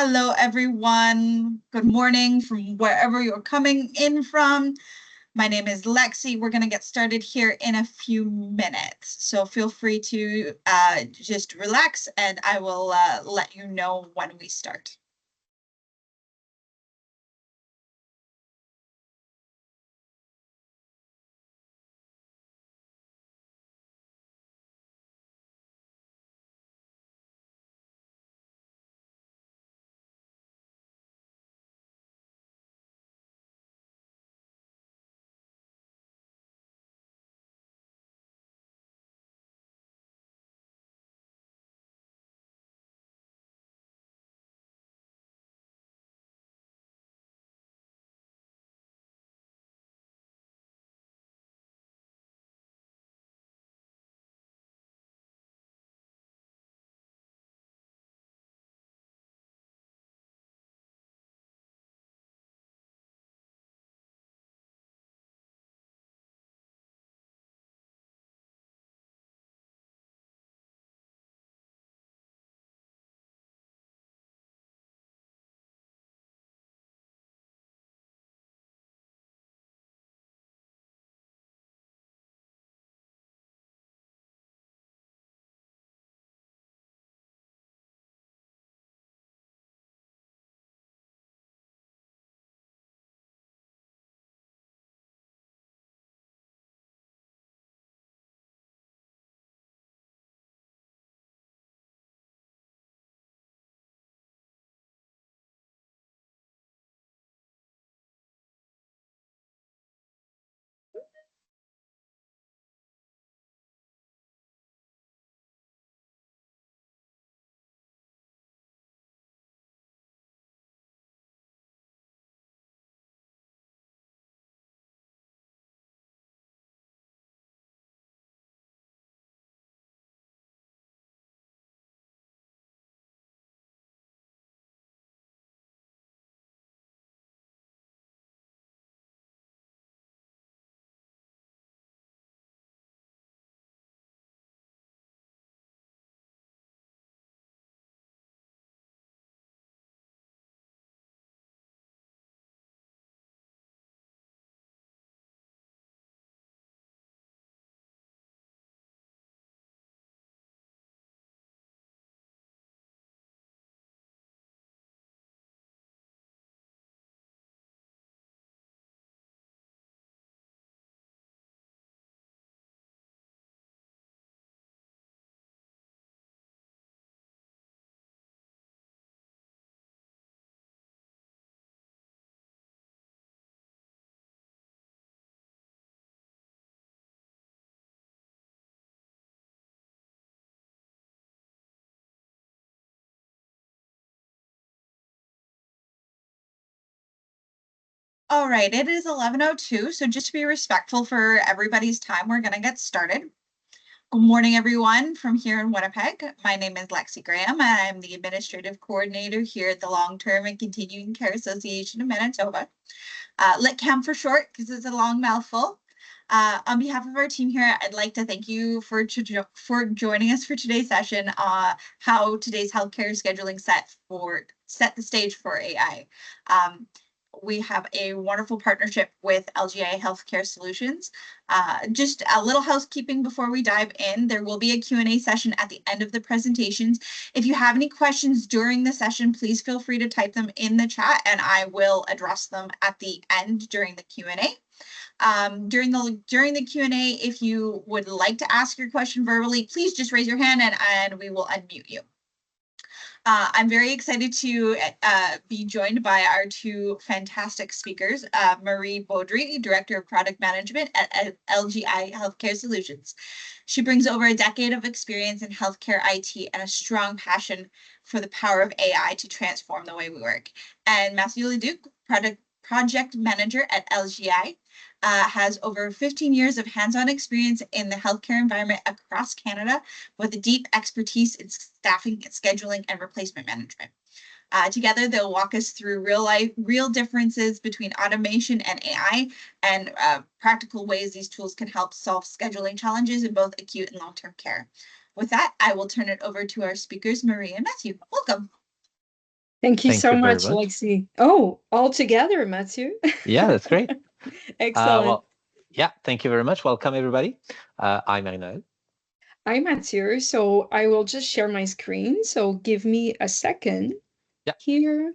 Hello, everyone. Good morning from wherever you're coming in from. My name is Lexi. We're going to get started here in a few minutes. So feel free to just relax and I will let you know when we start. All right, it is 11:02, so just to be respectful for everybody's time, we're going to get started. Good morning, everyone from here in Winnipeg. My name is Lexi Graham, and I'm the Administrative Coordinator here at the Long-Term and Continuing Care Association of Manitoba. LitCam for short, because it's a long mouthful. On behalf of our team here, I'd like to thank you for joining us for today's session, how today's healthcare scheduling set the stage for AI. We have a wonderful partnership with LGI Healthcare Solutions. Just a little housekeeping before we dive in. There will be a Q&A session at the end of the presentations. If you have any questions during the session, please feel free to type them in the chat and I will address them at the end during the Q&A. During the Q&A, if you would like to ask your question verbally, please just raise your hand and we will unmute you. I'm very excited to be joined by our two fantastic speakers, Marie Baudry, Director of Product Management at LGI Healthcare Solutions. She brings over a decade of experience in healthcare IT and a strong passion for the power of AI to transform the way we work. And Matthew Leduc, Project Manager at LGI, has over 15 years of hands-on experience in the healthcare environment across Canada with a deep expertise in staffing, scheduling, and replacement management. Together, they'll walk us through real differences between automation and AI and practical ways these tools can help solve scheduling challenges in both acute and long-term care. With that, I will turn it over to our speakers, Marie and Matthew. Welcome. Thank you Thank so you very much, much. Lexi. Oh, all together, Matthew. Yeah, that's great. Excellent. Well, yeah, thank you very much. Welcome, everybody. I'm Manuel. I'm Mathieu, so I will just share my screen. So give me a second Yeah, here.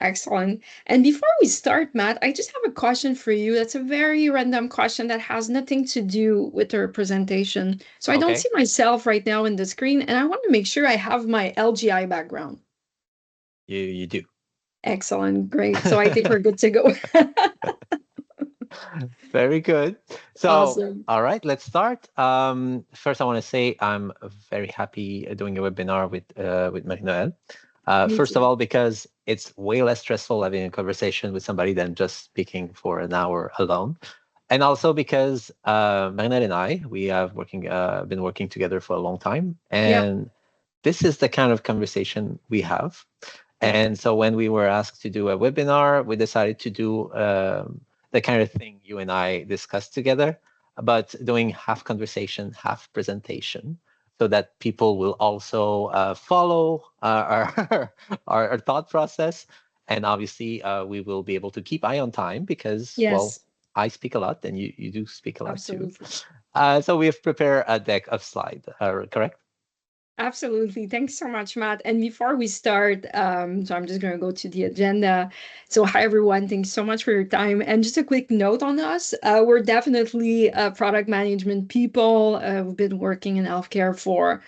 Excellent. And before we start, Matt, I just have a question for you. That's a very random question that has nothing to do with our presentation. So I don't okay. see myself right now in the screen, and I want to make sure I have my LGI background. You do. Excellent. Great. So I think we're good to go. Very good. So, Awesome. all right, let's start. First, I want to say I'm very happy doing a webinar with Marie-Noël. Me First of too. all, because it's way less stressful having a conversation with somebody than just speaking for an hour alone. And also because Marinette and I, we have been working together for a long time, Yeah. and this is the kind of conversation we have. Yeah. And so when we were asked to do a webinar, we decided to do the kind of thing you and I discussed together, but doing half conversation, half presentation, so that people will also follow our thought process. And obviously, we will be able to keep eye on time because, well, Yes. I speak a lot and you do speak a lot too. Absolutely. So we have prepared a deck of slides, correct? Absolutely. Thanks so much, Matt. And before we start, so I'm just going to go to the agenda. So, hi, everyone. Thanks so much for your time. And just a quick note on us, we're definitely product management people. We've been working in healthcare for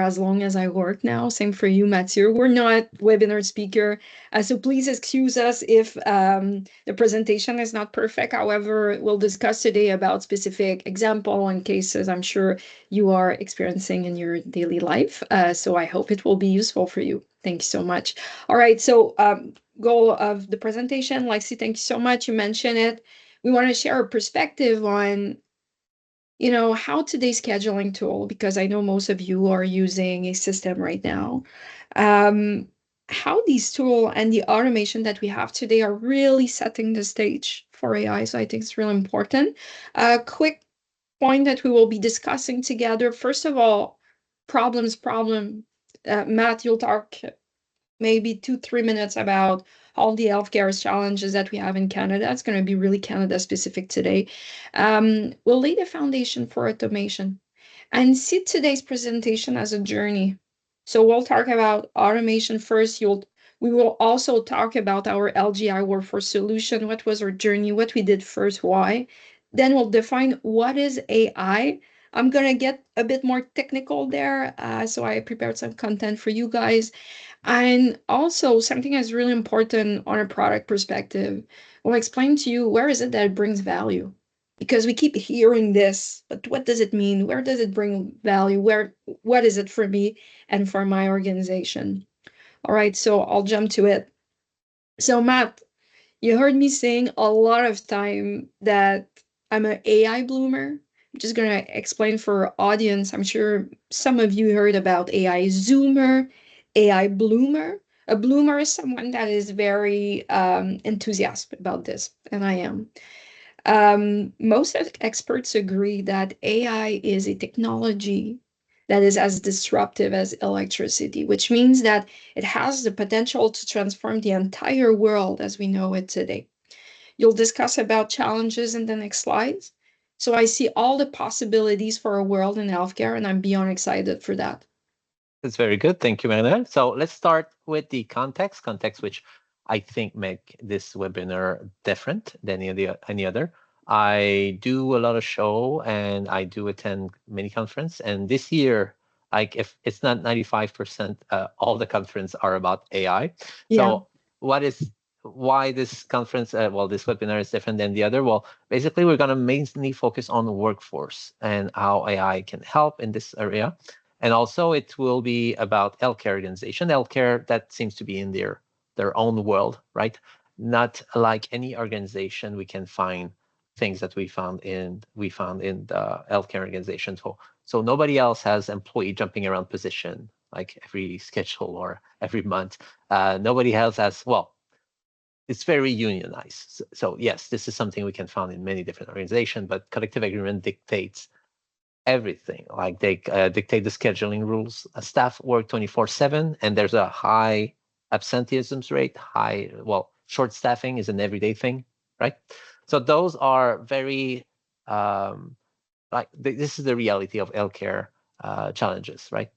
as long as I work now. Same for you, Mathieu. We're not webinar speaker, so please excuse us if the presentation is not perfect. However, we'll discuss today about specific example and cases I'm sure you are experiencing in your daily life. So I hope it will be useful for you. Thank you so much. All right, so goal of the presentation, Lexi, thank you so much. You mentioned it. We want to share a perspective on how today's scheduling tool, because I know most of you are using a system right now, um, how these tool and the automation that we have today are really setting the stage for AI. So I think it's really important. A quick point that we will be discussing together. First of all, problem. Matt, you'll talk maybe 2 3 minutes about all the healthcare challenges that we have in Canada. It's going to be really Canada specific today. We'll lay the foundation for automation and see today's presentation as a journey. So we'll talk about automation first. We will also talk about our LGI workforce solution. What was our journey? What we did first? Why? Then we'll define what is AI. I'm gonna get a bit more technical there, so I prepared some content for you guys. And also, something that's really important on a product perspective, we'll explain to you where is it that it brings value. Because we keep hearing this, but what does it mean? Where does it bring value? What is it for me and for my organization? All right, so I'll jump to it. So, Matt, you heard me saying a lot of time that I'm an AI bloomer. I'm just gonna explain for our audience. I'm sure some of you heard about AI zoomer, AI bloomer. A bloomer is someone that is very enthusiastic about this, and I am. Most experts agree that AI is a technology that is as disruptive as electricity, which means that it has the potential to transform the entire world as we know it today. You'll discuss about challenges in the next slides. So I see all the possibilities for a world in healthcare, and I'm beyond excited for that. That's very good. Thank you, Manuel. So let's start with the context which I think make this webinar different than any other. I do a lot of show and I do attend many conference. And this year, like if it's not 95%, all the conference are about AI. Yeah, So what is why this conference, well, this webinar is different than the other? Well, basically, we're going to mainly focus on the workforce and how AI can help in this area, and also it will be about healthcare organization, healthcare that seems to be in their own world, right? Not like any organization we can find things that we found in the healthcare organization. So nobody else has employee jumping around position like every schedule or every month. Nobody else has, well, it's very unionized. So yes, this is something we can find in many different organizations, but collective agreement dictates everything. Like they dictate the scheduling rules. Staff work 24/7, and there's a high absenteeism rate high. Well, short staffing is an everyday thing, right? So those are very this is the reality of healthcare challenges, right?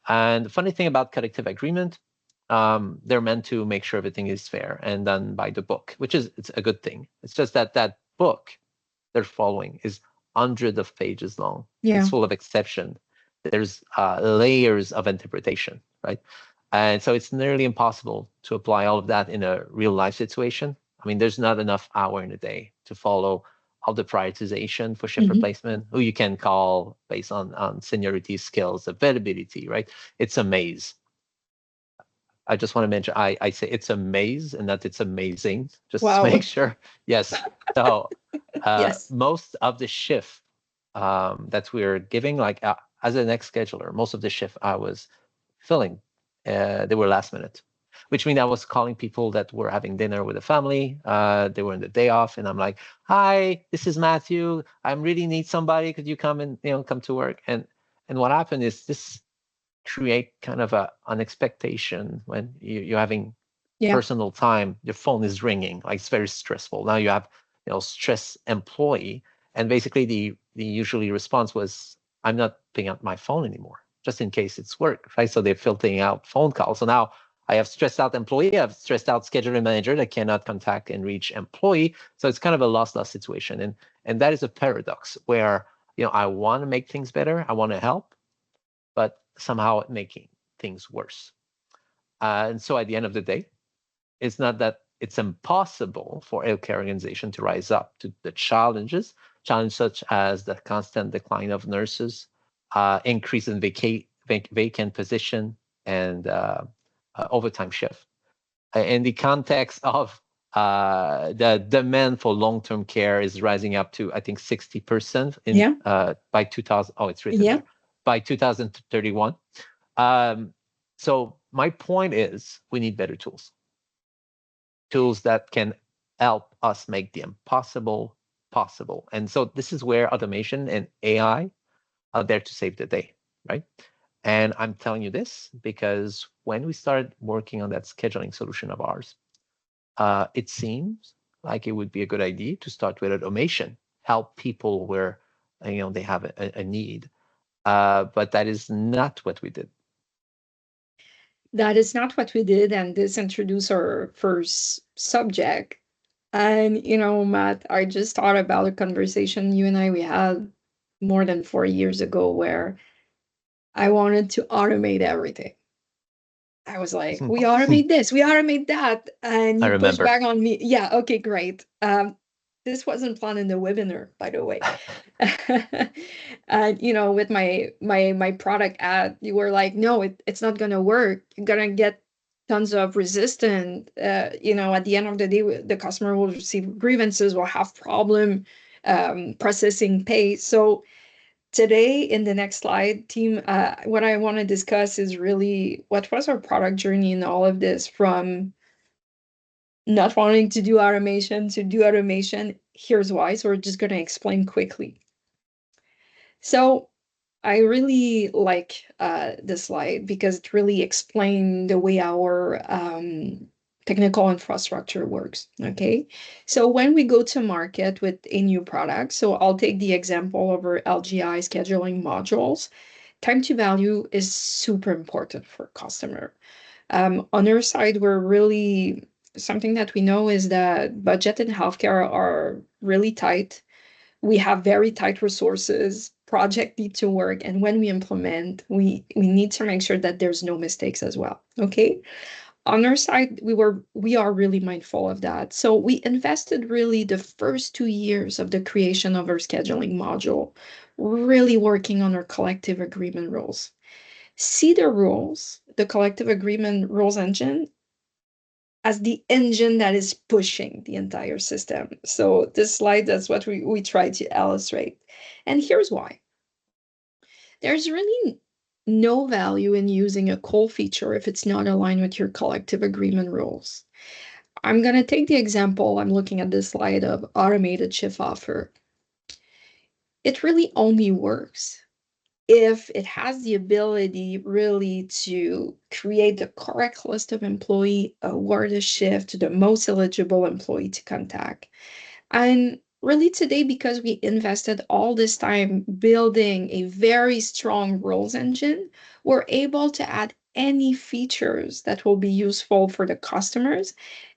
And the funny thing about collective agreement, they're meant to make sure everything is fair and done by the book, which is it's a good thing. It's just that that book they're following is hundreds of pages long. Yeah. It's full of exception. There's layers of interpretation, right? And so it's nearly impossible to apply all of that in a real life situation. I mean, there's not enough hour in a day to follow all the prioritization for shift replacement, who you can call based on seniority, skills, availability, right? It's a maze. I just want to mention, I say it's a maze and not it's amazing, just to Wow. make sure. Yes. So Yes. most of the shift that we're giving, like as an ex scheduler, most of the shift I was filling, they were last minute, which means I was calling people that were having dinner with a family. They were in the day off, and I'm like, "Hi, this is Matthew. I really need somebody. Could you come and come to work?" And what happened is this create kind of an expectation when you're having personal time. Your phone is ringing, like it's very stressful. Now you have stress employee, and basically the usually response was, "I'm not picking up my phone anymore, just in case it's work," right? So they're filtering out phone calls. So now I have stressed out employee, I have stressed out scheduler manager that cannot contact and reach employee. So it's kind of a loss-loss situation, and that is a paradox where I want to make things better, I want to help, but somehow making things worse. And so at the end of the day, it's not that it's impossible for healthcare organization to rise up to the challenges such as the constant decline of nurses, increase in vacant position, and overtime shift. In the context of the demand for long-term care is rising up to, I think, 60% by 2000. Oh, it's written there. By 2031. So my point is we need better tools that can help us make the impossible possible. And so this is where automation and AI are there to save the day, right? And I'm telling you this because when we started working on that scheduling solution of ours, it seems like it would be a good idea to start with automation, help people where they have a need. But that is not what we did. That is not what we did, and this introduced our first subject. And Matt, I just thought about a conversation you and we had more than 4 years ago where I wanted to automate everything. I was like, we automate this, we automate that. And I you pushed remember. back on me. Yeah, okay, great. This wasn't planned in the webinar, by the way. And with my product ad, you were like, no, it's not gonna work. You're gonna get tons of resistance. At the end of the day, the customer will receive grievances, will have problem processing pay. So today, in the next slide, team, what I want to discuss is really what was our product journey in all of this, from not wanting to do automation to do automation. Here's why. So we're just going to explain quickly. So I really like this slide because it really explains the way our technical infrastructure works. Okay. So when we go to market with a new product, so I'll take the example of our LGI scheduling modules. Time to value is super important for customer. On our side, we're really, something that we know is that budget in healthcare are really tight. We have very tight resources, project need to work, and when we implement, we need to make sure that there's no mistakes as well. Okay. On our side, we are really mindful of that. So we invested really the first 2 years of the creation of our scheduling module, really working on our collective agreement rules. See the rules, the collective agreement rules engine, as the engine that is pushing the entire system. So this slide, that's what we try to illustrate. And here's why. There's really no value in using a cold feature if it's not aligned with your collective agreement rules. I'm going to take the example, I'm looking at this slide of automated shift offer. It really only works if it has the ability really to create the correct list of employee, award a shift to the most eligible employee to contact. And really today, because we invested all this time building a very strong rules engine, we're able to add any features that will be useful for the customers.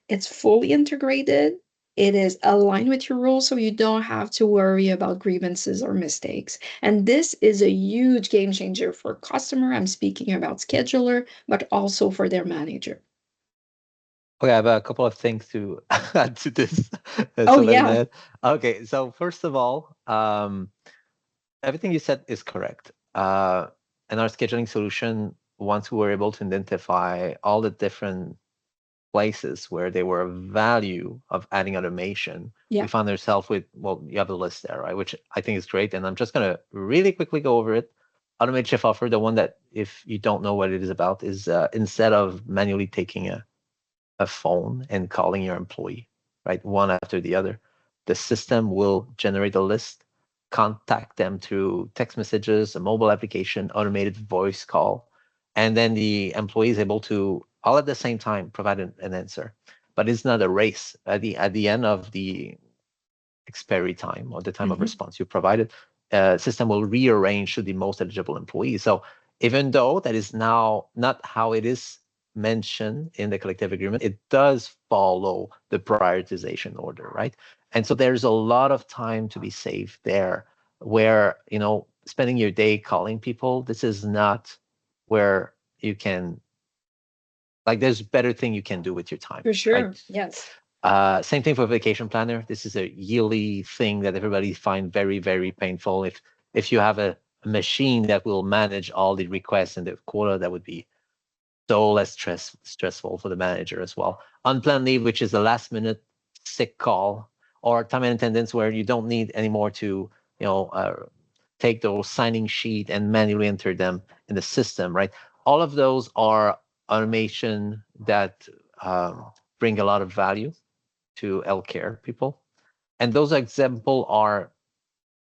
It's fully integrated. It is aligned with your rules, so you don't have to worry about grievances or mistakes. And this is a huge game changer for customer. I'm speaking about scheduler, but also for their manager. Okay, I have a couple of things to add to this. Oh, Somebody yeah. said. Okay, so first of all, everything you said is correct. And our scheduling solution, once we were able to identify all the different places where there were value of adding automation, Yeah. we found ourselves with, well, you have the list there, right? Which I think is great. And I'm just going to really quickly go over it. Automate shift offer, the one that if you don't know what it is about, is instead of manually taking a phone and calling your employee, right, one after the other, the system will generate a list, contact them through text messages, a mobile application, automated voice call, and then the employee is able to all at the same time provide an answer. But it's not a race. At the end of the expiry time or the time of response you provided, system will rearrange to the most eligible employee. So even though that is now not how it is mentioned in the collective agreement, it does follow the prioritization order, right? And so there's a lot of time to be saved there where, spending your day calling people, this is not where you can, like, there's better thing you can do with your time, For right? sure. Yes. Same thing for vacation planner. This is a yearly thing that everybody find very, very painful. If you have a machine that will manage all the requests and the quota, that would be so less stressful for the manager as well. Unplanned leave, which is a last minute sick call, or time and attendance where you don't need anymore to, take those signing sheet and manually enter them in the system, right? All of those are automation that bring a lot of value to healthcare people. And those examples are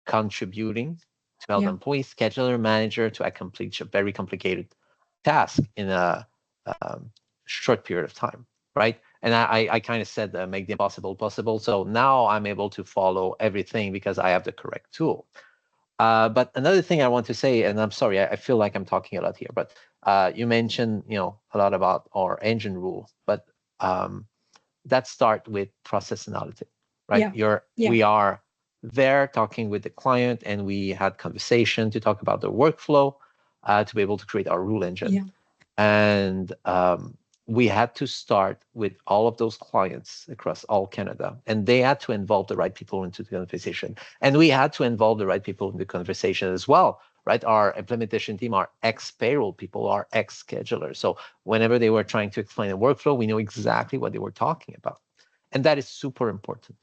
contributing to help Yeah. employees, scheduler, manager to accomplish a very complicated task in a short period of time, right? And I kind of said make the impossible possible. So now I'm able to follow everything because I have the correct tool. But another thing I want to say, and I'm sorry, I feel like I'm talking a lot here, but you mentioned, a lot about our engine rule, but that start with process analysis, right? Yeah. Yeah. We are there talking with the client, and we had conversation to talk about the workflow to be able to create our rule engine. Yeah. And we had to start with all of those clients across all Canada, and they had to involve the right people into the conversation. And we had to involve the right people in the conversation as well, right? Our implementation team are ex-payroll people, are ex-schedulers. So whenever they were trying to explain a workflow, we know exactly what they were talking about. And that is super important.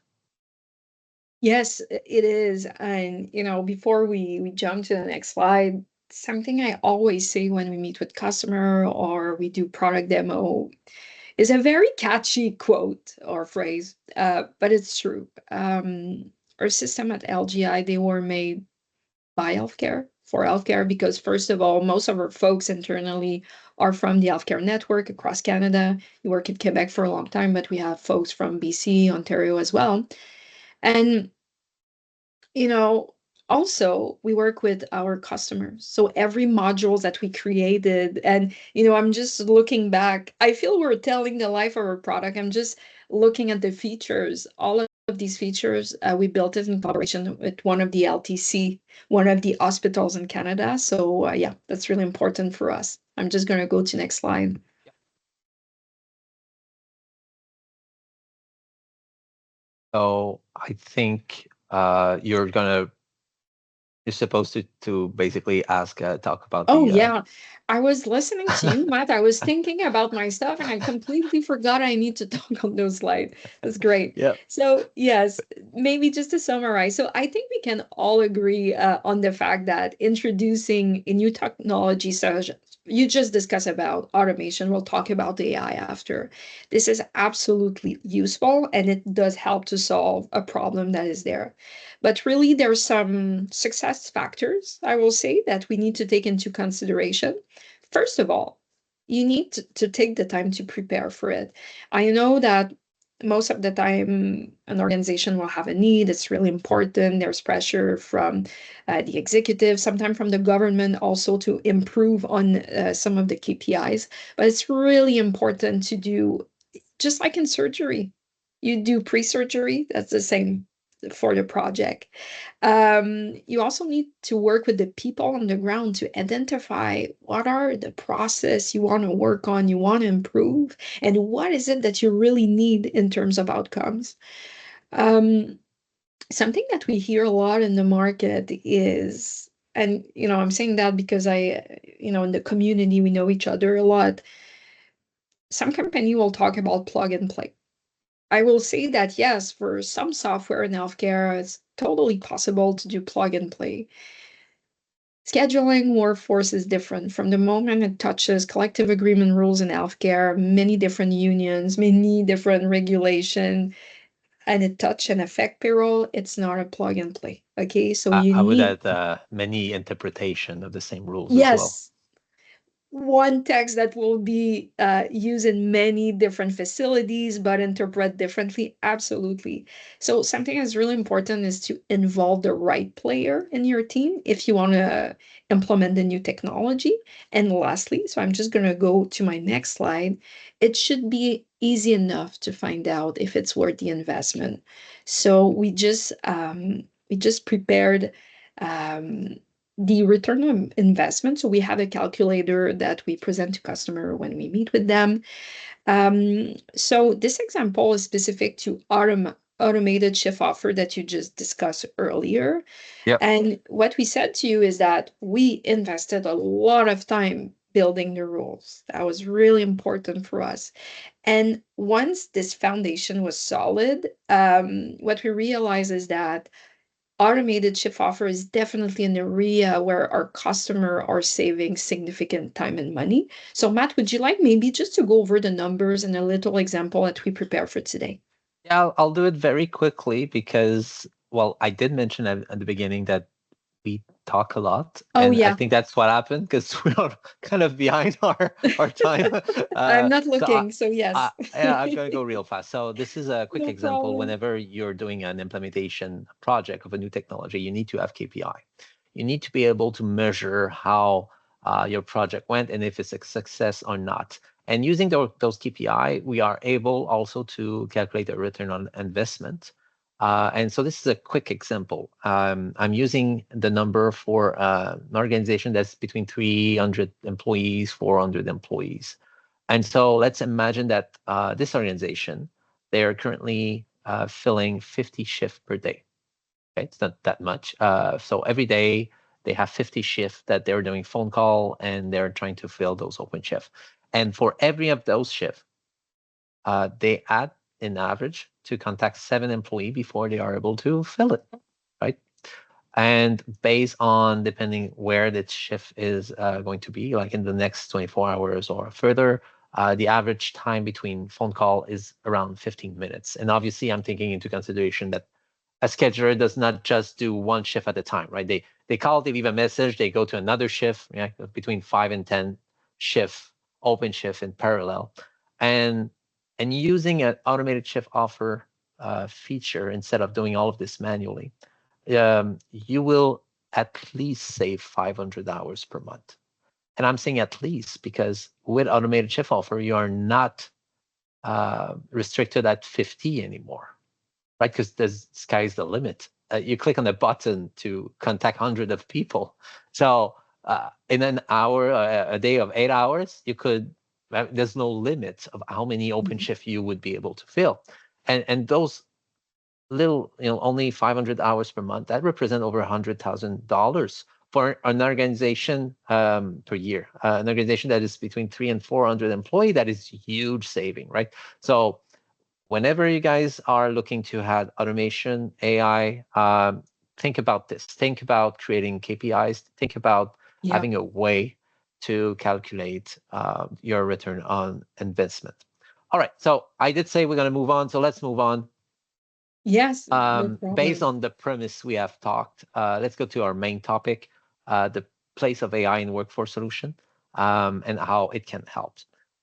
Yes, it is. And, before we jump to the next slide, something I always say when we meet with customer or we do product demo is a very catchy quote or phrase, but it's true. Our system at LGI, they were made by healthcare for healthcare because, first of all, most of our folks internally are from the healthcare network across Canada. We work in Quebec for a long time, but we have folks from BC, Ontario as well. And you know, also we work with our customers. So every module that we created, and I'm just looking back, I feel we're telling the life of our product. I'm just looking at the features. All of these features, we built it in collaboration with one of the LTC, one of the hospitals in Canada. So yeah, that's really important for us. I'm just going to go to next slide. So I think you're supposed to basically talk about Oh, the yeah. I was listening to you, Matt. I was thinking about my stuff and I completely forgot I need to talk on those slides. That's great. yeah. So, yes, maybe just to summarize, so I think we can all agree on the fact that introducing a new technology, such you just discussed about automation, we'll talk about the AI after. This is absolutely useful and it does help to solve a problem that is there. But really, there's some success factors, I will say, that we need to take into consideration. First of all, you need to take the time to prepare for it. I know that most of the time an organization will have a need, it's really important, there's pressure from the executive, sometimes from the government also, to improve on some of the KPIs. But it's really important to do, just like in surgery, you do pre-surgery, that's the same for the project. You also need to work with the people on the ground to identify what are the process you want to work on, you want to improve, and what is it that you really need in terms of outcomes. Um, Something that we hear a lot in the market is, and I'm saying that because in the community, we know each other a lot. Some company will talk about plug and play. I will say that yes, for some software in healthcare, it's totally possible to do plug and play. Scheduling workforce is different. From the moment it touches collective agreement rules in healthcare, many different unions, many different regulation, and it touch and affect payroll, it's not a plug and play. Okay, so you I would need, add many interpretation of the same rules as well. yes, one text that will be used in many different facilities but interpret differently. Absolutely. So something that's really important is to involve the right player in your team if you want to implement the new technology. And lastly, so I'm just going to go to my next slide, it should be easy enough to find out if it's worth the investment. So we just prepared um, the return on investment. So we have a calculator that we present to customer when we meet with them. So this example is specific to automated shift offer that you just discussed earlier. Yep. And what we said to you is that we invested a lot of time building the rules. That was really important for us. And once this foundation was solid, what we realized is that automated shift offer is definitely an area where our customer are saving significant time and money. So Matt, would you like maybe just to go over the numbers and a little example that we prepare for today? Yeah, I'll do it very quickly because, well, I did mention at the beginning that we talk a lot, Oh and I yeah, think that's what happened because we are kind of behind our time. I'm not So looking, so yes. yeah, I'm going to go real fast. So this is a quick No example. problem. Whenever you're doing an implementation project of a new technology, you need to have KPI. You need to be able to measure how your project went and if it's a success or not. And using those KPI, we are able also to calculate a return on investment. And so this is a quick example. I'm using the number for an organization that's between 300 employees, 400 employees. And so let's imagine that this organization, they are currently filling 50 shifts per day. Okay, it's not that much. So every day they have 50 shifts that they're doing phone call and they're trying to fill those open shifts. And for every of those shifts, they add in average to contact 7 employees before they are able to fill it, right? And based on depending where the shift is going to be, like in the next 24 hours or further, the average time between phone call is around 15 minutes. And obviously, I'm taking into consideration that a scheduler does not just do one shift at a time, right? They call, they leave a message, they go to another shift, yeah, between 5 and 10 shift, open shift in parallel, and using an automated shift offer feature instead of doing all of this manually, you will at least save 500 hours per month. And I'm saying at least because with automated shift offer, you are not restricted at 50 anymore, right? Because the sky's the limit. You click on the button to contact hundreds of people. So in an hour, a day of 8 hours, you could. There's no limit of how many open Mhm. shift you would be able to fill, and those little, only 500 hours per month, that represent over $100,000 for an organization per year. An organization that is between 300 and 400 employees, that is huge saving, right? So whenever you guys are looking to add automation, AI, think about this. Think about creating KPIs. Think about Yeah. having a way to calculate your return on investment. All right, so I did say we're going to move on, so let's move on. Yes, no Based problem. on the premise we have talked, let's go to our main topic, the place of AI in workforce solution, and how it can help.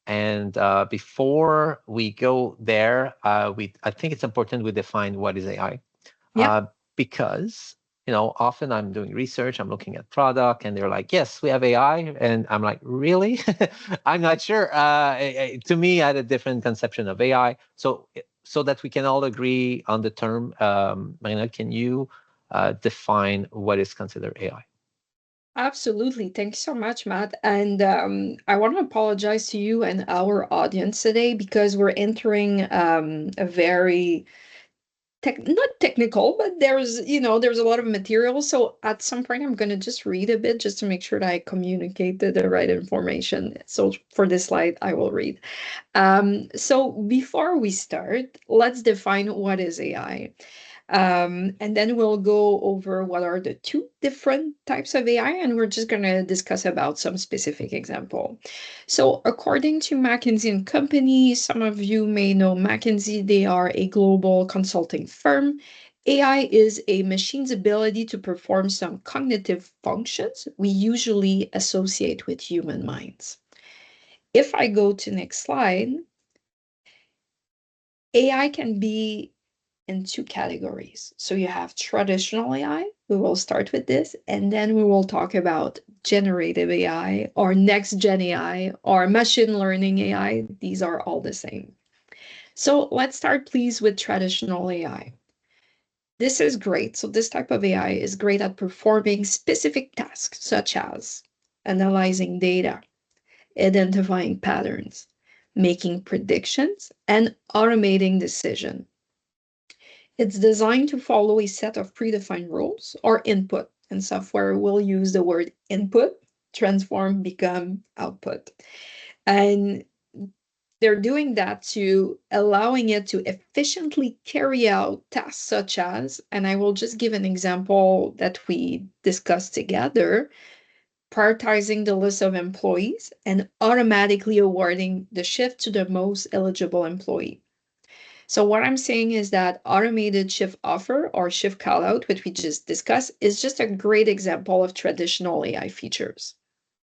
And before we go there, I think it's important we define what is AI, Yeah. because often I'm doing research, I'm looking at product, and they're like, "Yes, we have AI," and I'm like, "Really?" I'm not sure. To me, I had a different conception of AI. So that we can all agree on the term, Marina, can you define what is considered AI? Absolutely. Thanks so much, Matt. And I want to apologize to you and our audience today because we're entering a very not technical, but there's a lot of material. So at some point, I'm going to just read a bit just to make sure that I communicate the right information. So for this slide, I will read. So before we start, let's define what is AI. And then we'll go over what are the two different types of AI, and we're just going to discuss about some specific example. So according to McKinsey and Company, some of you may know McKinsey, they are a global consulting firm. AI is a machine's ability to perform some cognitive functions we usually associate with human minds. If I go to next slide, AI can be in two categories. So you have traditional AI, we will start with this, and then we will talk about generative AI or next gen AI or machine learning AI. These are all the same. So let's start, please, with traditional AI. This is great. So this type of AI is great at performing specific tasks, such as analyzing data, identifying patterns, making predictions, and automating decision. It's designed to follow a set of predefined rules or input, and software will use the word input, transform, become, output. And they're doing that to allowing it to efficiently carry out tasks such as, and I will just give an example that we discussed together, prioritizing the list of employees and automatically awarding the shift to the most eligible employee. So what I'm saying is that automated shift offer or shift callout, which we just discussed, is just a great example of traditional AI features.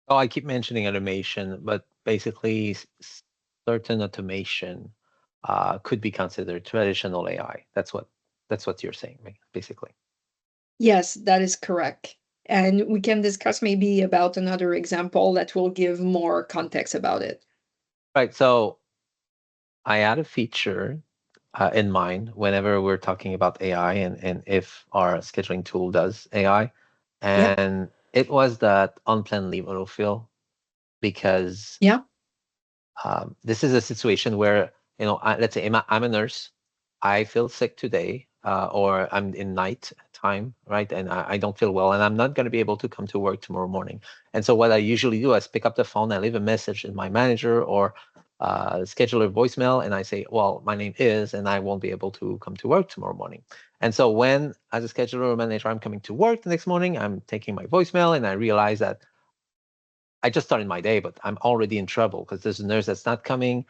Oh, I keep mentioning automation, but basically certain automation could be considered traditional AI. That's what you're saying, basically. Yes, that is correct. And we can discuss maybe about another example that will give more context about it. Right. So I had a feature in mind whenever we're talking about AI, and if our scheduling tool does AI, Yeah, and it was that unplanned leave autofill, because yeah, this is a situation where, let's say I'm a nurse, I feel sick today, or I'm in night time, right? And I don't feel well, and I'm not going to be able to come to work tomorrow morning. And so what I usually do is pick up the phone, I leave a message in my manager or schedule a voicemail, and I say, well, my name is, and I won't be able to come to work tomorrow morning. And so when, as a scheduler or manager, I'm coming to work the next morning, I'm taking my voicemail, and I realize that I just started my day, but I'm already in trouble because there's a nurse that's not coming.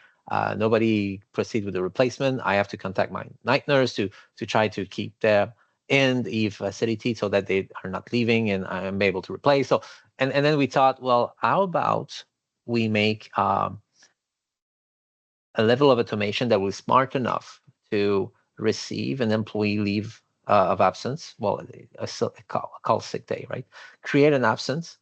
Nobody proceed with the replacement. I have to contact my night nurse to try to keep them in the facility so that they are not leaving, and I'm able to replace. So, and then we thought, well, how about we make a level of automation that was smart enough to receive an employee leave of absence, well, a call sick day, right? Create an absence,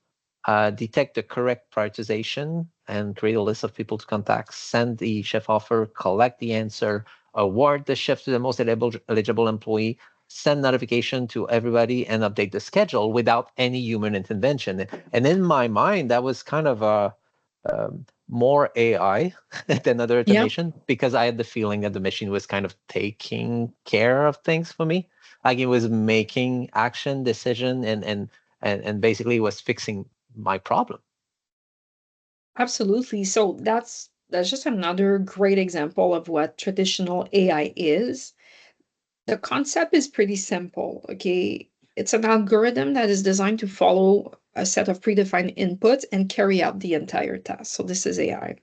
detect the correct prioritization, and create a list of people to contact, send the shift offer, collect the answer, award the shift to the most eligible employee, send notification to everybody, and update the schedule without any human intervention. And in my mind, that was kind of a more AI than other yeah. automation, because I had the feeling that the machine was kind of taking care of things for me. Like it was making action decision, and basically was fixing my problem. Absolutely. So that's just another great example of what traditional AI is. The concept is pretty simple, okay? It's an algorithm that is designed to follow a set of predefined inputs and carry out the entire task. So this is AI.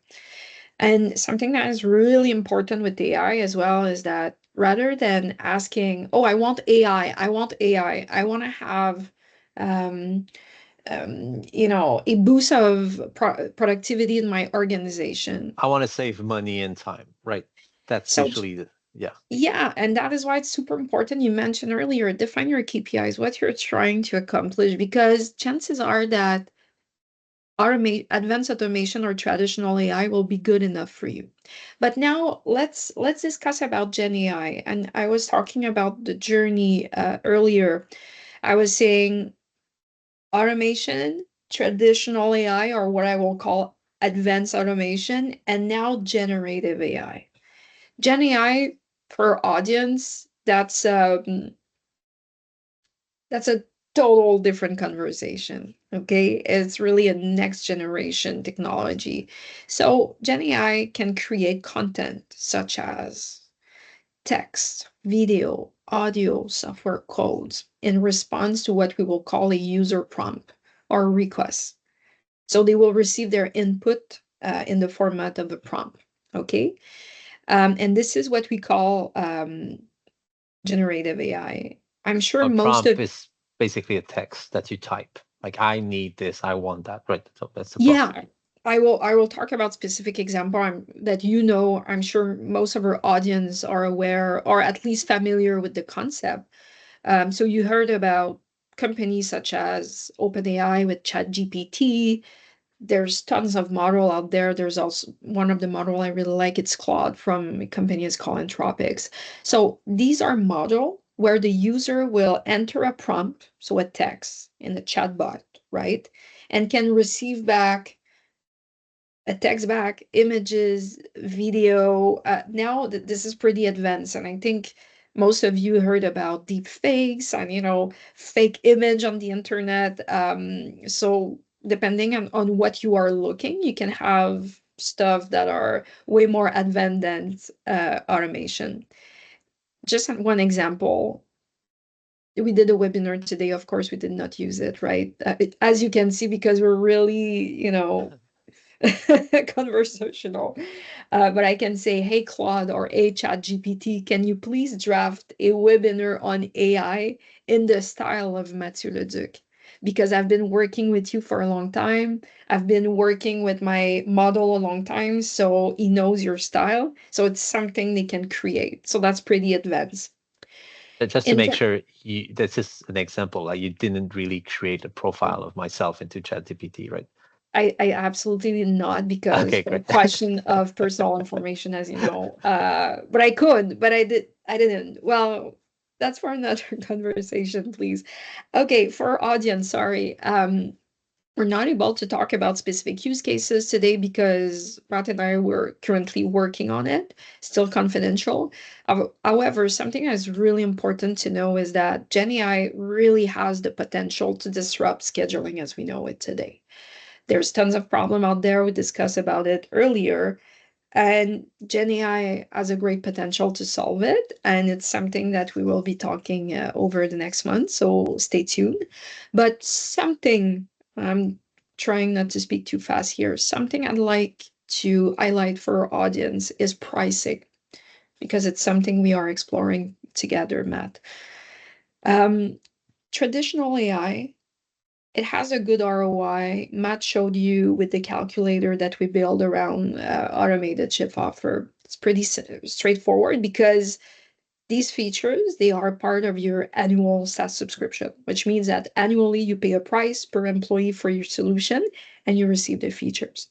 And something that is really important with AI as well is that rather than asking, oh, I want AI, I want AI, I want to have um, a boost of productivity in my organization. I want to save money and time, right? That's So usually the, yeah. yeah, and that is why it's super important. You mentioned earlier, define your KPIs, what you're trying to accomplish, because chances are that advanced automation or traditional AI will be good enough for you. But now let's discuss about Gen AI. And I was talking about the journey earlier. I was saying automation, traditional AI, or what I will call advanced automation, and now generative AI. Gen AI for audience, that's a total different conversation. Okay. It's really a next generation technology. So Gen AI can create content such as text, video, audio, software codes in response to what we will call a user prompt or request. So they will receive their input in the format of a prompt. Okay. And this is what we call generative AI. I'm sure A most prompt of, is basically a text that you type. Like, I need this, I want that, right? So that's the prompt. yeah, I will talk about specific example that I'm sure most of our audience are aware or at least familiar with the concept. So you heard about companies such as OpenAI with ChatGPT. There's tons of model out there. There's also one of the model I really like. It's Claude from a company is called Anthropics. So these are model where the user will enter a prompt, so a text in the chatbot, right? And can receive back a text back, images, video. Now that this is pretty advanced, and I think most of you heard about deep fakes and fake image on the internet. So depending on what you are looking, you can have stuff that are way more advanced than automation. Just one example. We did a webinar today. Of course, we did not use it, right? As you can see, because we're really, conversational. But I can say, hey, Claude or hey, Chat GPT, can you please draft a webinar on AI in the style of Mathieu Leduc? Because I've been working with you for a long time. I've been working with my model a long time, so he knows your style. So it's something they can create. So that's pretty advanced. Just to In make ter- sure, that's just an example. Like, you didn't really create a profile of myself into ChatGPT, right? I absolutely did not because Okay, for the great. question of personal information, as you know. But I could, but I didn't. Well, that's for another conversation, please. Okay, for our audience, sorry. We're not able to talk about specific use cases today because Matt and I were currently working on it, still confidential. However, something that's really important to know is that Gen AI really has the potential to disrupt scheduling as we know it today. There's tons of problem out there. We discussed about it earlier. And Gen AI has a great potential to solve it. And it's something that we will be talking over the next month. So stay tuned. But something, I'm trying not to speak too fast here, something I'd like to highlight for our audience is pricing, because it's something we are exploring together, Matt. Um, Traditional AI, it has a good ROI. Matt showed you with the calculator that we build around automated shift offer. It's pretty straightforward because these features, they are part of your annual SaaS subscription, which means that annually you pay a price per employee for your solution and you receive the features.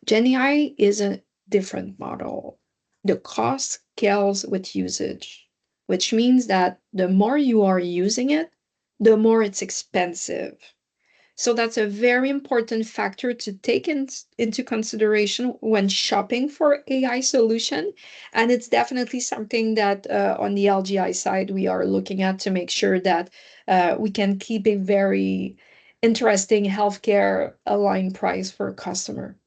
GenAI is a different model. The cost scales with usage, which means that the more you are using it, the more it's expensive. So that's a very important factor to take into consideration when shopping for AI solution. And it's definitely something that on the LGI side, we are looking at to make sure that we can keep a very interesting healthcare aligned price for a customer.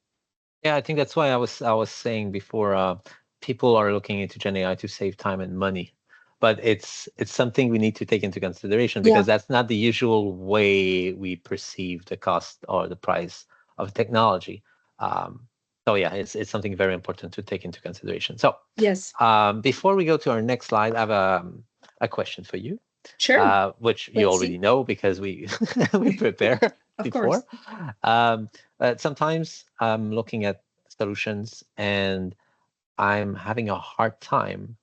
Yeah, I think that's why I was saying before, people are looking into Gen AI to save time and money, but it's something we need to take into consideration Yeah. because that's not the usual way we perceive the cost or the price of technology. So yeah, it's something very important to take into consideration. So Yes. before we go to our next slide, I have a question for you, Sure. which you Let's already see. know because we we prepare Of before. course. Um, Sometimes I'm looking at solutions and I'm having a hard time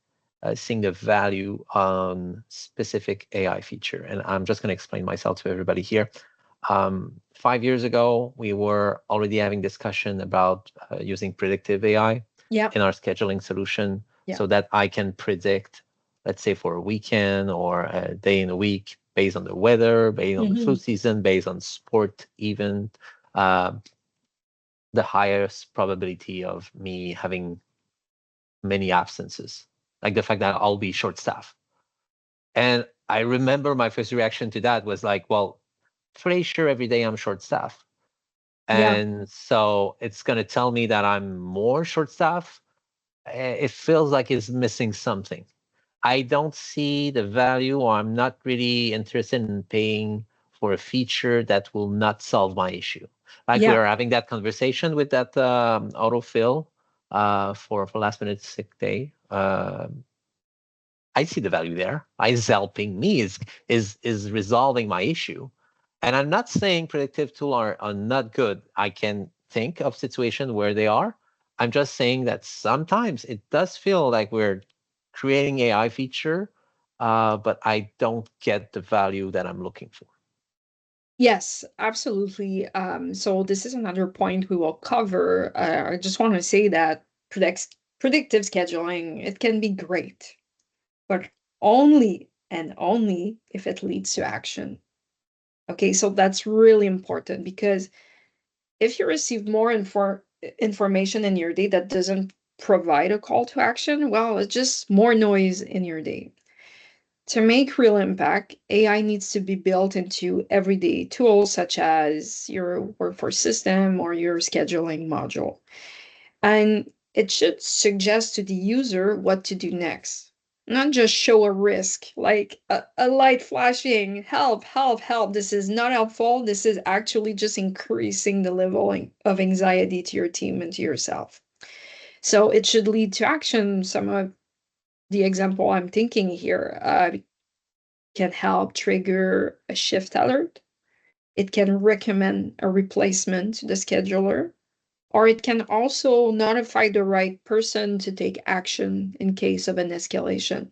seeing the value on specific AI feature. And I'm just going to explain myself to everybody here. 5 years ago, we were already having discussion about using predictive AI Yeah. in our scheduling solution Yeah. so that I can predict, let's say for a weekend or a day in a week, based on the weather, based on the flu Hmm. season, based on sport event, uh, the highest probability of me having many absences, like the fact that I'll be short staffed. And I remember my first reaction to that was like, well, pretty sure every day I'm short staffed. Yeah. And so it's going to tell me that I'm more short staffed. It feels like it's missing something. I don't see the value, or I'm not really interested in paying for a feature that will not solve my issue. Like we Yeah. are having that conversation with that autofill for last minute sick day. I see the value there. It's helping me. Is resolving my issue. And I'm not saying predictive tools are not good. I can think of situations where they are. I'm just saying that sometimes it does feel like we're creating AI feature, but I don't get the value that I'm looking for. Yes, absolutely. So this is another point we will cover. I just want to say that predictive scheduling, it can be great, but only and only if it leads to action. Okay, so that's really important because if you receive more information in your day that doesn't provide a call to action, well, it's just more noise in your day. To make real impact, AI needs to be built into everyday tools such as your workforce system or your scheduling module. And it should suggest to the user what to do next, not just show a risk like a light flashing, help, help, help. This is not helpful. This is actually just increasing the level of anxiety to your team and to yourself. So it should lead to action. Some of the example I'm thinking here can help trigger a shift alert. It can recommend a replacement to the scheduler, or it can also notify the right person to take action in case of an escalation.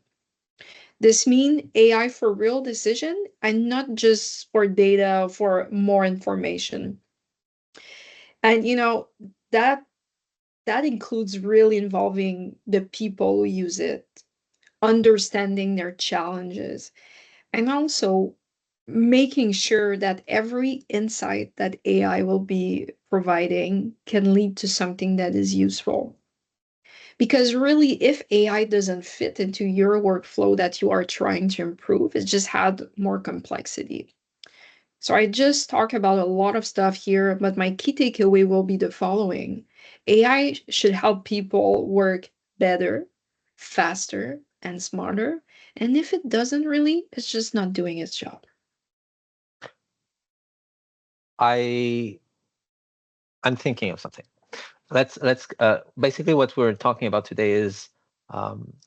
This means AI for real decision and not just for data for more information. And that that includes really involving the people who use it, understanding their challenges, and also making sure that every insight that AI will be providing can lead to something that is useful. Because really, if AI doesn't fit into your workflow that you are trying to improve, it just had more complexity. So I just talk about a lot of stuff here, but my key takeaway will be the following. AI should help people work better, faster, and smarter. And if it doesn't really, it's just not doing its job. I I'm thinking of something. Let's basically what we're talking about today is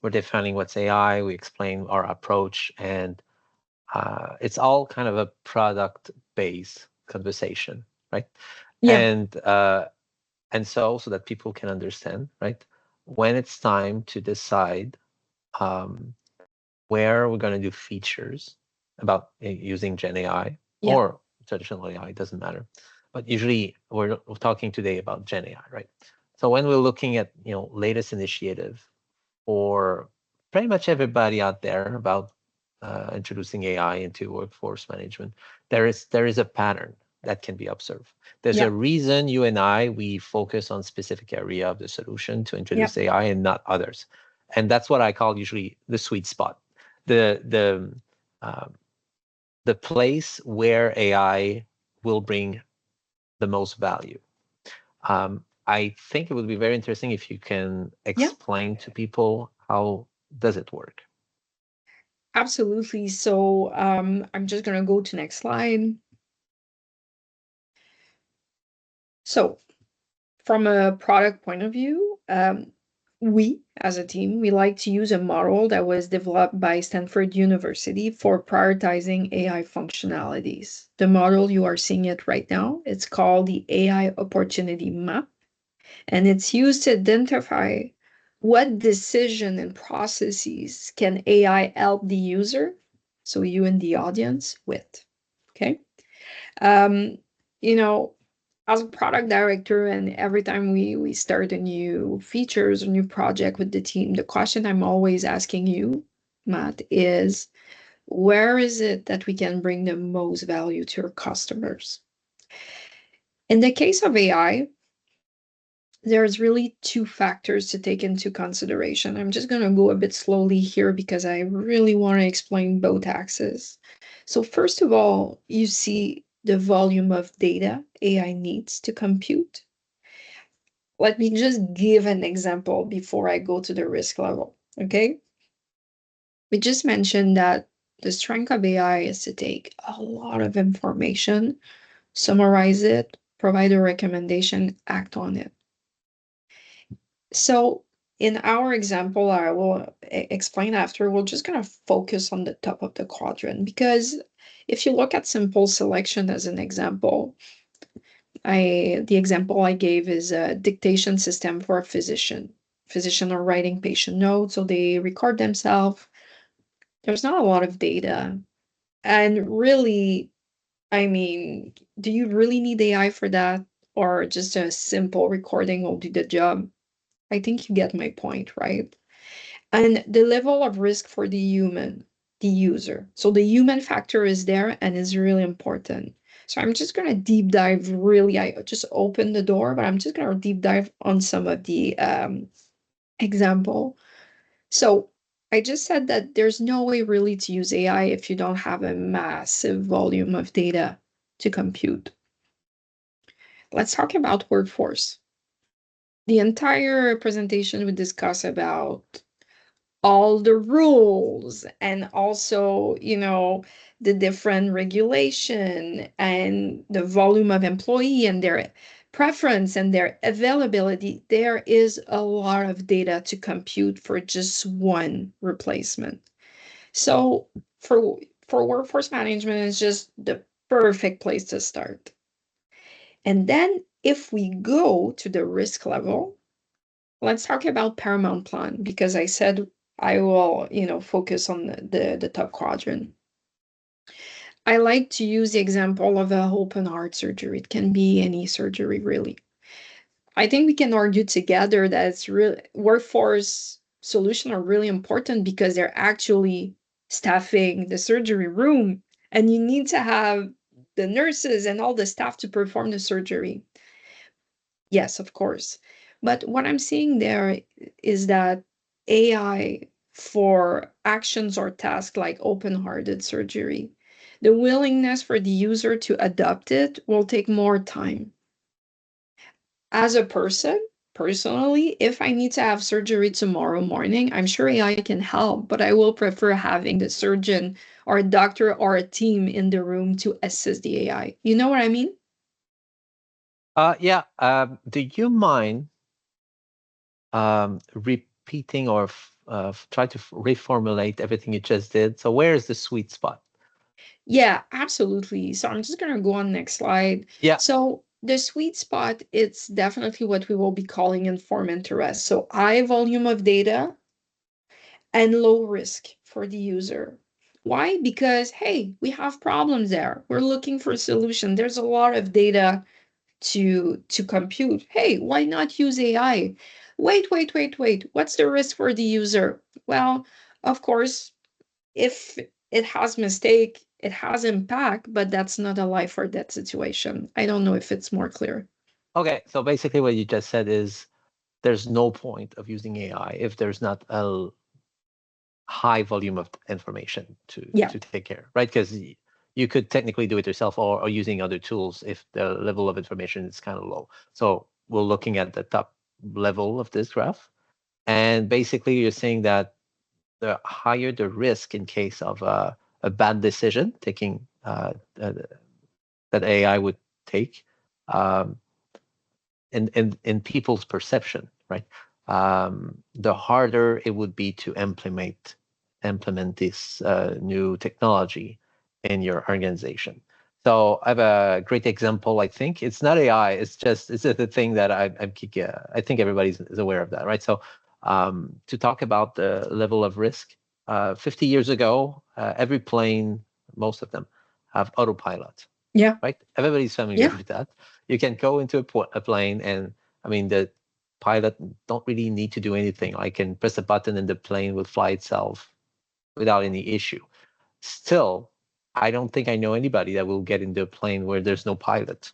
we're defining what's AI. We explain our approach, and it's all kind of a product based conversation, right? Yeah. And so that people can understand, right? When it's time to decide um, where we're going to do features about using Gen AI Yeah. or traditional AI, it doesn't matter. But usually we're talking today about Gen AI, right? So when we're looking at latest initiative for pretty much everybody out there about introducing AI into workforce management, there is a pattern that can be observed. There's a Yeah. reason you and we focus on specific area of the solution to Yeah. introduce AI and not others, and that's what I call usually the sweet spot, the the uh, the place where AI will bring the most value. I think it would be very interesting if you can Yeah, explain to people how does it work. absolutely. So I'm just gonna go to next slide. So from a product point of view, we as a team, we like to use a model that was developed by Stanford University for prioritizing AI functionalities. The model you are seeing it right now, it's called the AI Opportunity Map, and it's used to identify what decision and processes can AI help the user, so you and the audience, with. Okay. Um, you know, as a product director, and every time we start a new features, a new project with the team, the question I'm always asking you, Matt, is where is it that we can bring the most value to our customers? In the case of AI, there's really two factors to take into consideration. I'm just going to go a bit slowly here because I really want to explain both axes. So, first of all, you see the volume of data AI needs to compute. Let me just give an example before I go to the risk level. Okay. We just mentioned that the strength of AI is to take a lot of information, summarize it, provide a recommendation, act on it. So in our example, I will explain after, we're just going to focus on the top of the quadrant because if you look at simple selection as an example, the example I gave is a dictation system for a physician. Physician are writing patient notes, so they record themselves. There's not a lot of data. And really, I mean, do you really need AI for that? Or just a simple recording will do the job? I think you get my point, right? And the level of risk for the user. So the human factor is there and is really important. So I'm just going to deep dive really. I just opened the door, but I'm just going to deep dive on some of the example. So I just said that there's no way really to use AI if you don't have a massive volume of data to compute. Let's talk about workforce. The entire presentation we discuss about all the rules and also, the different regulation and the volume of employee and their preference and their availability. There is a lot of data to compute for just one replacement. So for workforce management, it's just the perfect place to start. And then if we go to the risk level, let's talk about Paramount Plan because I said I will, focus on the top quadrant. I like to use the example of a open heart surgery. It can be any surgery, really. I think we can argue together that it's really workforce solutions are really important because they're actually staffing the surgery room, and you need to have the nurses and all the staff to perform the surgery. Yes, of course. But what I'm seeing there is that AI for actions or tasks like open-hearted surgery, the willingness for the user to adopt it will take more time. As a person, personally, if I need to have surgery tomorrow morning, I'm sure AI can help, but I will prefer having the surgeon or a doctor or a team in the room to assist the AI. You know what I mean? Yeah. Do you mind repeating or try to reformulate everything you just did? So where is the sweet spot? Yeah, absolutely. So I'm just going to go on next slide. Yeah. So the sweet spot, it's definitely what we will be calling informed interest. So high volume of data and low risk for the user. Why? Because, hey, we have problems there. We're looking for a solution. There's a lot of data to compute. Hey, why not use AI? Wait. What's the risk for the user? Well, of course, if it has mistake, it has impact, but that's not a life or death situation. I don't know if it's more clear. Okay. So basically, what you just said is there's no point of using AI if there's not a high volume of information Yeah, to take care, right? Because you could technically do it yourself or using other tools if the level of information is kind of low. So we're looking at the top level of this graph. And basically, you're saying that the higher the risk in case of a bad decision taking that AI would take, um, in people's perception, right? The harder it would be to implement this new technology in your organization. So I have a great example. I think it's not AI. It's the thing that I think everybody is aware of that, right? So to talk about the level of risk, 50 years ago, every plane, most of them, have autopilot. Yeah. Right? Everybody's familiar with that. You can go into a plane, and I mean the pilot don't really need to do anything. I can press a button and the plane will fly itself without any issue. Still, I don't think I know anybody that will get into a plane where there's no pilot,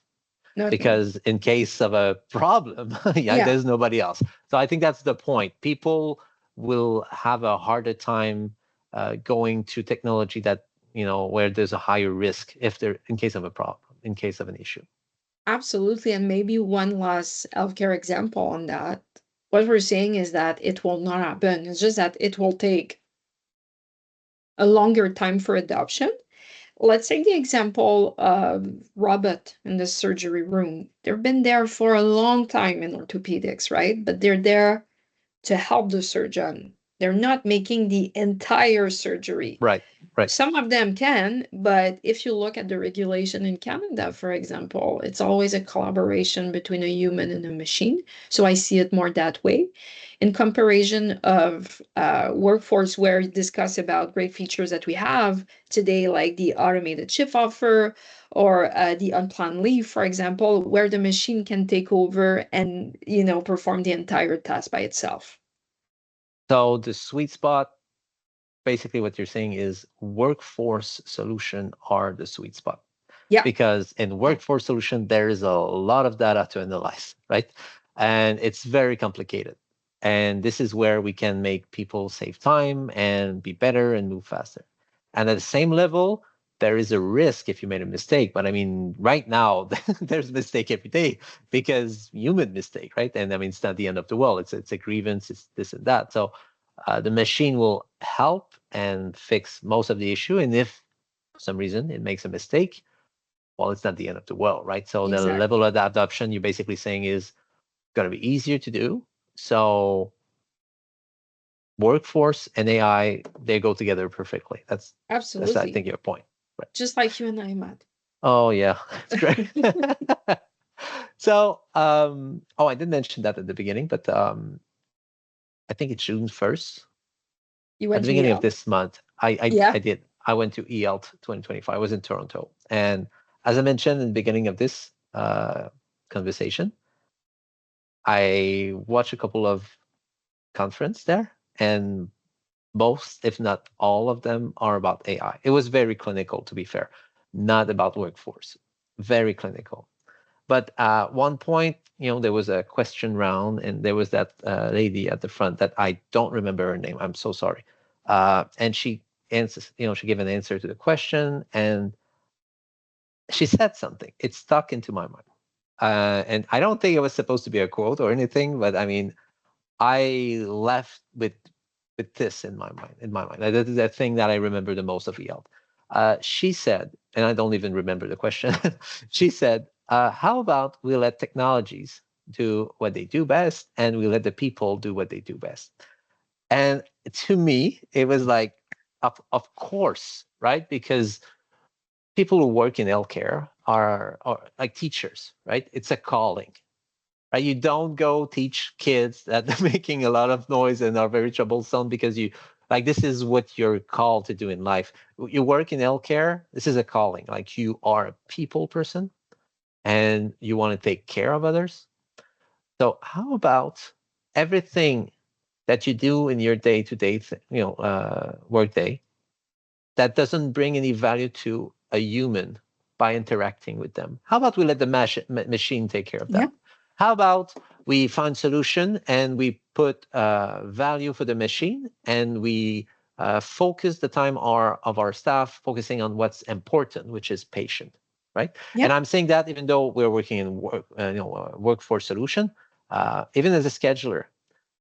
because in case of a problem, there's nobody else. So I think that's the point. People will have a harder time going to technology that, where there's a higher risk if they're in case of a problem, in case of an issue. Absolutely. And maybe one last healthcare example on that. What we're saying is that it will not happen. It's just that it will take a longer time for adoption. Let's take the example of robot in the surgery room. They've been there for a long time in orthopedics, right? But they're there to help the surgeon. They're not making the entire surgery. Right. Some of them can, but if you look at the regulation in Canada, for example, it's always a collaboration between a human and a machine. So I see it more that way. In comparison of workforce, where we discuss about great features that we have today, like the automated shift offer or the unplanned leave, for example, where the machine can take over and perform the entire task by itself. So the sweet spot, basically what you're saying is workforce solution are the sweet spot. Yeah. Because in workforce solution, there is a lot of data to analyze, right? And it's very complicated. And this is where we can make people save time and be better and move faster. And at the same level, there is a risk if you made a mistake. But I mean, right now, there's a mistake every day because human mistake, right? And I mean, it's not the end of the world. It's a grievance, it's this and that. So the machine will help and fix most of the issue. And if for some reason it makes a mistake, well, it's not the end of the world, right? So the level of adoption you're basically saying is going to be easier to do. So workforce and AI, they go together perfectly. That's absolutely, I think, your point. Right. Just like you and I, Matt. Oh yeah, that's great. So, I did mention that at the beginning, but I think it's June 1st. You went at the beginning of this month. I did. I went to ELT 2025. I was in Toronto, and as I mentioned in the beginning of this conversation, I watched a couple of conference there, and most, if not all of them, are about AI. It was very clinical, to be fair, not about workforce. Very clinical. But at one point, there was a question round, and there was that lady at the front that I don't remember her name. I'm so sorry. And she answers, she gave an answer to the question, and she said something. It stuck into my mind. And I don't think it was supposed to be a quote or anything, but I mean, I left with this in my mind. That is the thing that I remember the most of ELT. She said, and I don't even remember the question. She said, "How about we let technologies do what they do best, and we let the people do what they do best?" And to me, it was like, of course, right? Because people who work in healthcare are like teachers, right? It's a calling. Right? You don't go teach kids that they're making a lot of noise and are very troublesome because this is what you're called to do in life. You work in healthcare, this is a calling. Like, you are a people person and you want to take care of others. So how about everything that you do in your day-to-day, work day that doesn't bring any value to a human by interacting with them? How about we let the machine take care of that? Yeah. How about we find solution and we put value for the machine, and we focus the time of our staff focusing on what's important, which is patient, right? Yeah. And I'm saying that even though we're working in workforce solution, even as a scheduler,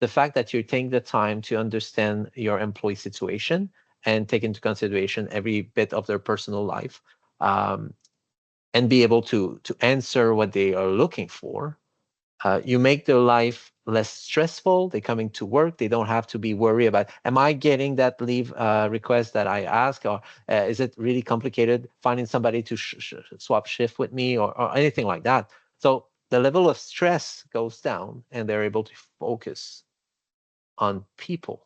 the fact that you're taking the time to understand your employee situation and take into consideration every bit of their personal life, um, and be able to answer what they are looking for, you make their life less stressful. They coming to work. They don't have to be worried about, am I getting that leave request that I ask, or is it really complicated finding somebody to swap shift with me, or anything like that. So the level of stress goes down, and they're able to focus on people.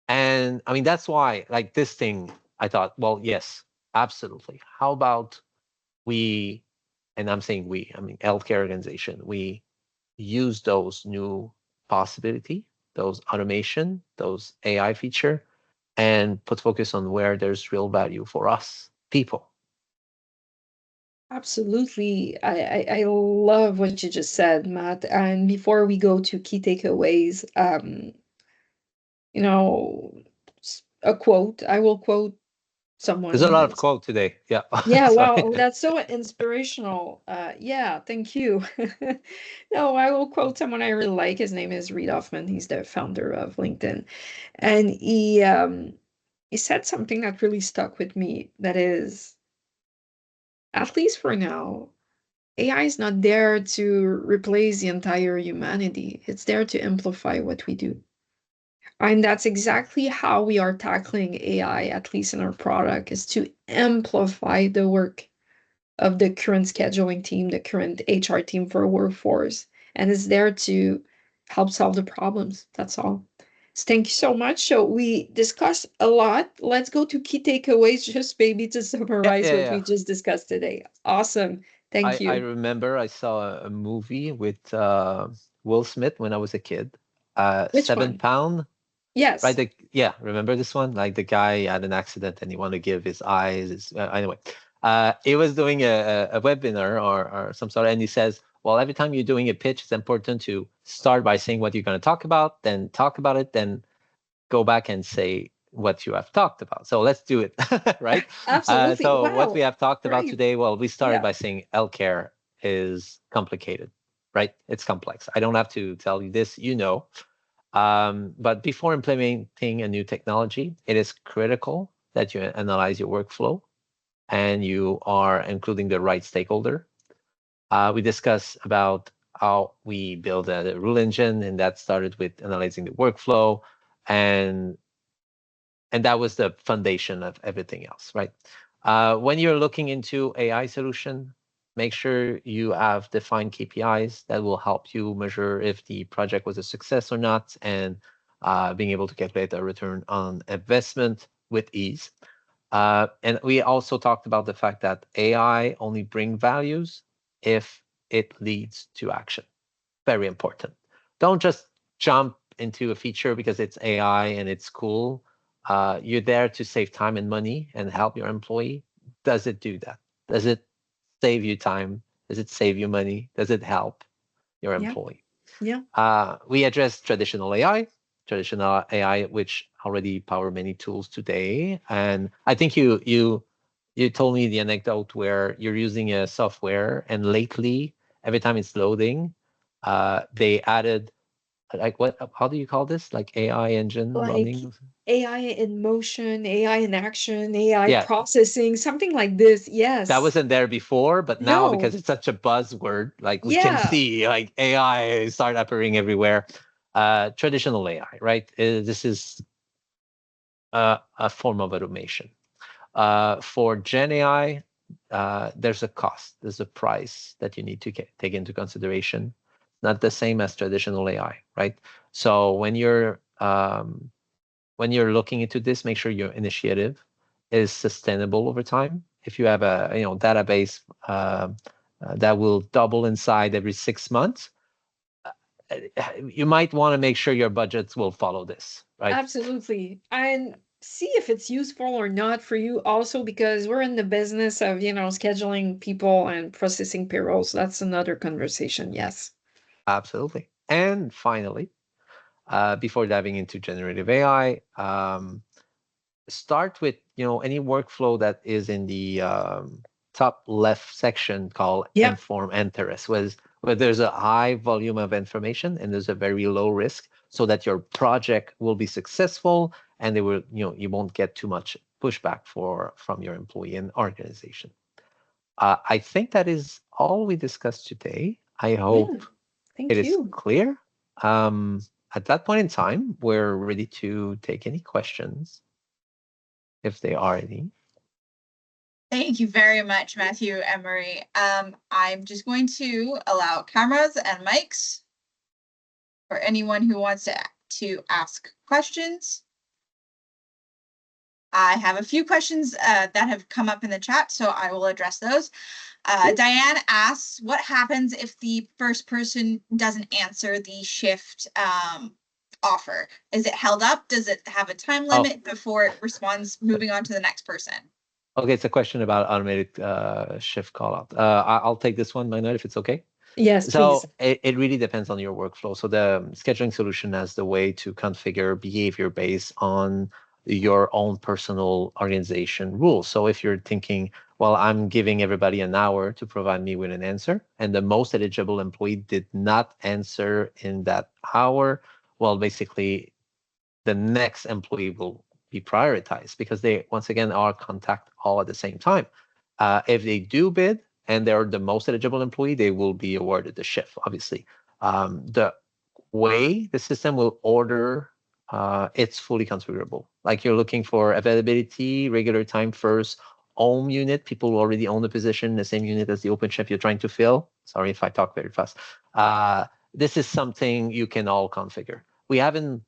And I mean, that's why, like, this thing, I thought, well, yes, absolutely. How about we, and I'm saying we, I mean, healthcare organization, we use those new possibility, those automation, those AI feature, and put focus on where there's real value for us, people. Absolutely. I love what you just said, Matt. And before we go to key takeaways, you know, a quote, I will quote There's someone a that lot of is, quote today. Yeah. yeah, Sorry. wow, that's so inspirational. Yeah, thank you. No, I will quote someone I really like. His name is Reid Hoffman. He's the founder of LinkedIn. And he said something that really stuck with me. That is, at least for now, AI is not there to replace the entire humanity. It's there to amplify what we do. And that's exactly how we are tackling AI, at least in our product, is to amplify the work of the current scheduling team, the current HR team for workforce, and it's there to help solve the problems. That's all. So thank you so much. So we discussed a lot. Let's go to key takeaways, just maybe to Yeah, summarize yeah, what yeah. we just discussed today. Awesome. Thank I you. remember I saw a movie with Will Smith when I was a kid. Which Seven one? Pound, right? Yes. Yeah, remember this one? Like the guy had an accident and he wanted to give his eyes. Anyway, he was doing a webinar or some sort, and he says, well, every time you're doing a pitch, it's important to start by saying what you're going to talk about, then talk about it, then go back and say what you have talked about. So let's do it, right? Absolutely. So what we Wow. have talked about Great. today, well, we started Yeah. by saying healthcare is complicated, right? It's complex. I don't have to tell you this, you know. But before implementing a new technology, it is critical that you analyze your workflow and you are including the right stakeholder. We discussed about how we build a rule engine, and that started with analyzing the workflow, and and that was the foundation of everything else, right? When you're looking into AI solution, make sure you have defined KPIs that will help you measure if the project was a success or not, and being able to calculate a return on investment with ease. And we also talked about the fact that AI only bring values if it leads to action. Very important. Don't just jump into a feature because it's AI and it's cool. You're there to save time and money and help your employee. Does it do that? Does it save you time? Does it save you money? Does it help your Yeah. employee? Yeah. We address traditional AI, which already power many tools today. And I think you told me the anecdote where you're using a software, and lately, every time it's loading, they added, like, what? How do you call this? Like AI engine Like running? AI in motion, AI in action, AI Yeah, processing, something like this. that Yes. wasn't there before, but now because No. it's such a buzzword, like we can Yeah. see like AI start appearing everywhere. Traditional AI, right? This is a form of automation. For Gen AI, there's a cost, there's a price that you need to take into consideration. Not the same as traditional AI, right? So when you're looking into this, make sure your initiative is sustainable over time. If you have a database that will double inside every 6 months, you might want to make sure your budgets will follow this, right? Absolutely. And see if it's useful or not for you also, because we're in the business of, scheduling people and processing payrolls. That's another conversation. Yes. Absolutely. And finally, before diving into generative AI, start with any workflow that is in the top left section called Inform Interest, where there's a high volume of information and there's a very low risk, so that your project will be successful and they will, you won't get too much pushback from your employee and organization. I think that is all we discussed today. I hope it is clear. At that point in time, we're ready to take any questions, if there are any. Thank you very much, Matthew and Marie. I'm just going to allow cameras and mics for anyone who wants to ask questions. I have a few questions that have come up in the chat, so I will address those. Diane asks, what happens if the first person doesn't answer the shift offer? Is it held up? Does it have a time limit before it responds, moving on to the next person? Okay, it's a question about automated shift call out. I'll take this one, Maynard, if it's okay. Yes, so please. It really depends on your workflow. So the scheduling solution has the way to configure behavior based on your own personal organization rules. So if you're thinking, well, I'm giving everybody an hour to provide me with an answer, and the most eligible employee did not answer in that hour, well, basically the next employee will be prioritized because they, once again, are contact all at the same time. If they do bid and they're the most eligible employee, they will be awarded the shift, obviously. The way the system will order, it's fully configurable. Like you're looking for availability, regular time first, own unit, people who already own the position, the same unit as the open shift you're trying to fill. Sorry if I talk very fast. This is something you can all configure. We haven't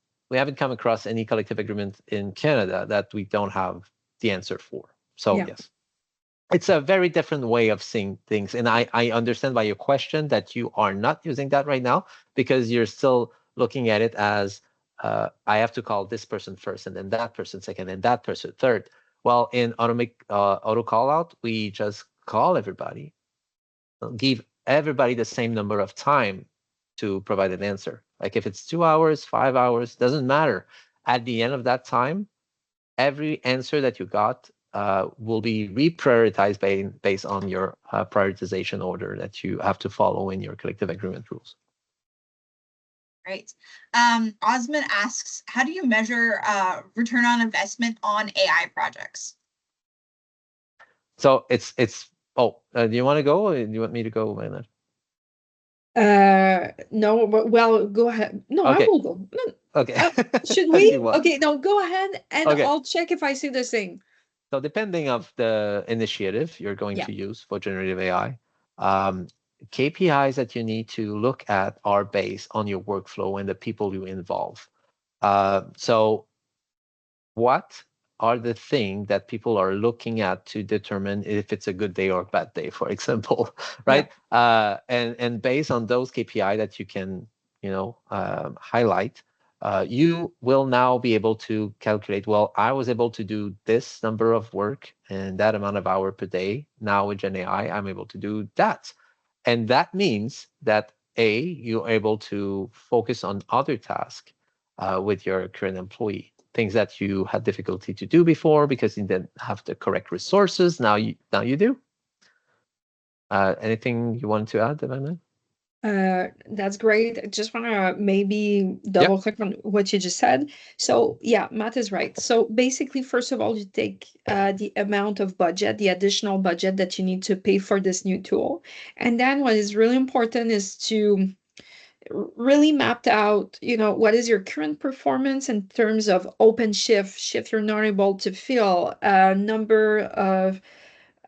come across any collective agreement in Canada that we don't have the answer for. So yes, it's a very different way of seeing things. And I understand by your question that you are not using that right now because you're still looking at it as I have to call this person first and then that person second and that person third. Well, in auto call out, we just call everybody, give everybody the same number of time to provide an answer. Like if it's 2 hours, 5 hours, doesn't matter. At the end of that time, every answer that you got will be reprioritized based on your prioritization order that you have to follow in your collective agreement rules. Great. Osman asks, how do you measure return on investment on AI projects? So it's do you want to go or do you want me to go, Maynard? No, but well, go ahead. No, okay. I will go. No. Okay. Should we? Okay, no, go ahead and I'll check if I see the same. So depending of the initiative you're going to use for generative AI, KPIs that you need to look at are based on your workflow and the people you involve. So what are the things that people are looking at to determine if it's a good day or a bad day, for example, right? And based on those KPI that you can, highlight, you will now be able to calculate, well, I was able to do this number of work and that amount of hour per day. Now with Gen AI, I'm able to do that. And that means that you're able to focus on other tasks with your current employee, things that you had difficulty to do before because you didn't have the correct resources. Now you do. Anything you wanted to add, Amanda? That's great. I just want to maybe double click on what you just said. So yeah, Matt is right. So basically, first of all, you take the amount of budget, the additional budget that you need to pay for this new tool. And then what is really important is to really mapped out, what is your current performance in terms of open shift you're not able to fill, number of,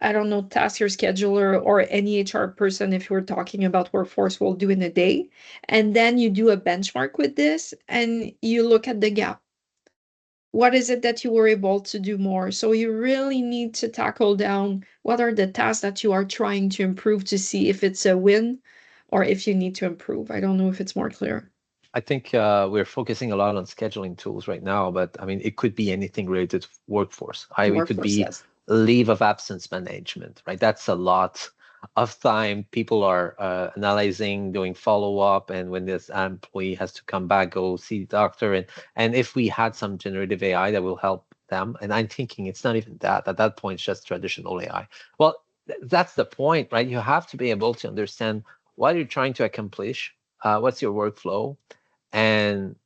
I don't know, task your scheduler or any HR person, if we're talking about workforce, will do in a day. And then you do a benchmark with this and you look at the gap. What is it that you were able to do more? So you really need to tackle down what are the tasks that you are trying to improve to see if it's a win or if you need to improve. I don't know if it's more clear. I think we're focusing a lot on scheduling tools right now, but I mean, it could be anything related to workforce. It could be leave of absence management, right? That's a lot of time. People are analyzing, doing follow-up, and when this employee has to come back, go see the doctor. And if we had some generative AI that will help them, and I'm thinking it's not even that. At that point, it's just traditional AI. Well, that's the point, right? You have to be able to understand what you're trying to accomplish, what's your workflow, and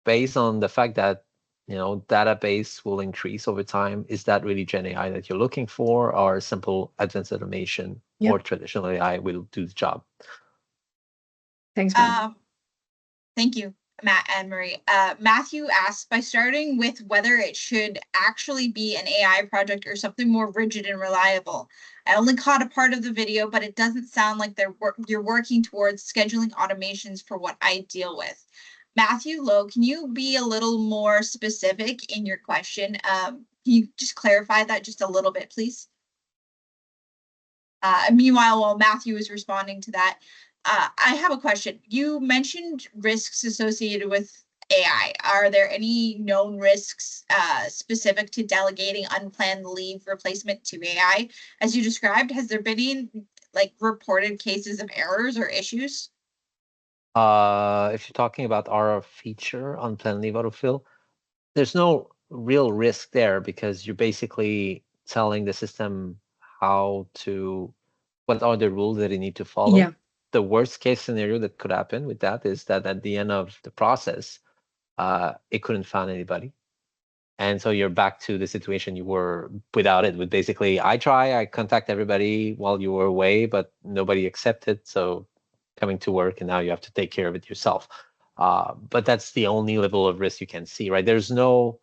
based on the fact that database will increase over time, is that really Gen AI that you're looking for, or simple advanced automation or traditional AI will do the job? Thanks, Matt. Thank you, Matt and Marie. Matthew asked, by starting with whether it should actually be an AI project or something more rigid and reliable. I only caught a part of the video, but it doesn't sound like you're working towards scheduling automations for what I deal with. Matthew Lowe, can you be a little more specific in your question? Can you just clarify that just a little bit, please? Meanwhile, while Matthew is responding to that, I have a question. You mentioned risks associated with AI. Are there any known risks specific to delegating unplanned leave replacement to AI? As you described, has there been any, like, reported cases of errors or issues? If you're talking about our feature, unplanned leave autofill, there's no real risk there, because you're basically telling the system what are the rules that it need to follow. Yeah. The worst case scenario that could happen with that is that at the end of the process, it couldn't find anybody. And so you're back to the situation you were without it, with basically, I contact everybody while you were away, but nobody accepted. So coming to work, and now you have to take care of it yourself. But that's the only level of risk you can see, right? There's no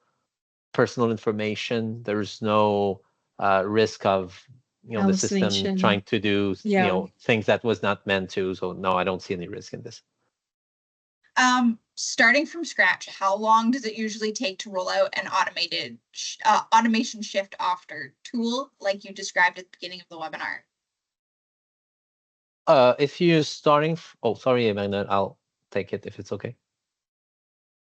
personal information. There's no risk of the system trying to do things that was not meant to. So no, I don't see any risk in this. Starting from scratch, how long does it usually take to roll out an automation shift after tool like you described at the beginning of the webinar? If you're starting, oh, sorry, Amanda, I'll take it if it's okay.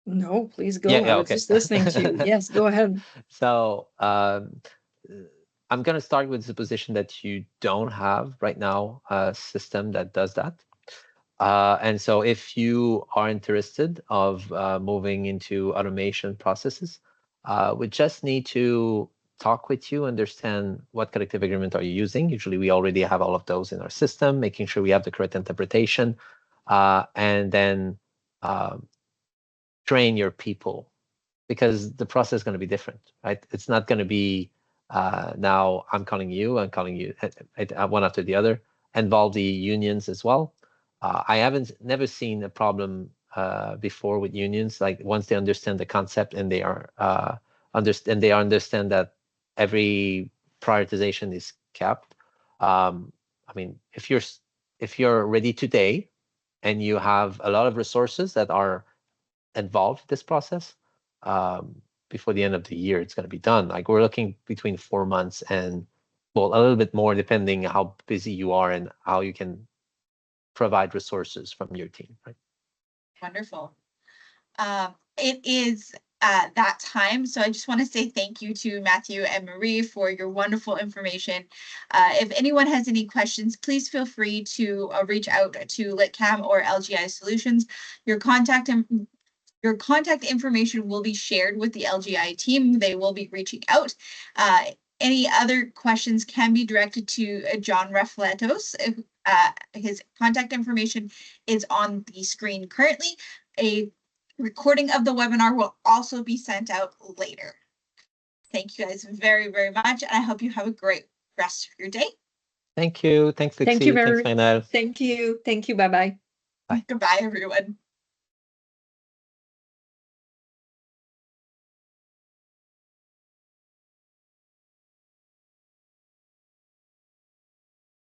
No, please go. Yeah, I was okay. just listening to you. Yes, go ahead. So I'm going to start with the position that you don't have right now a system that does that. And so if you are interested of moving into automation processes, we just need to talk with you, understand what collective agreement are you using. Usually we already have all of those in our system, making sure we have the correct interpretation, and then train your people, because the process is going to be different, right? It's not going to be now I'm calling you one after the other. Involve the unions as well. I haven't never seen a problem before with unions. Like, once they understand the concept and they are understand that every prioritization is kept. I mean, if you're ready today and you have a lot of resources that are involved in this process, before the end of the year, it's going to be done. Like, we're looking between 4 months and, well, a little bit more, depending how busy you are and how you can provide resources from your team, right? Wonderful. It is that time, so I just want to say thank you to Matthew and Marie for your wonderful information. If anyone has any questions, please feel free to reach out to LitCam or LGI Solutions. Your contact information will be shared with the LGI team. They will be reaching out. Any other questions can be directed to John Refletos. His contact information is on the screen currently. A recording of the webinar will also be sent out later. Thank you guys very, very much, and I hope you have a great rest of your day. Thank you. Thanks, Lixie. Thank you very Thanks, Maynard. Thank you. Thank you. Bye-bye. Bye. Goodbye, everyone.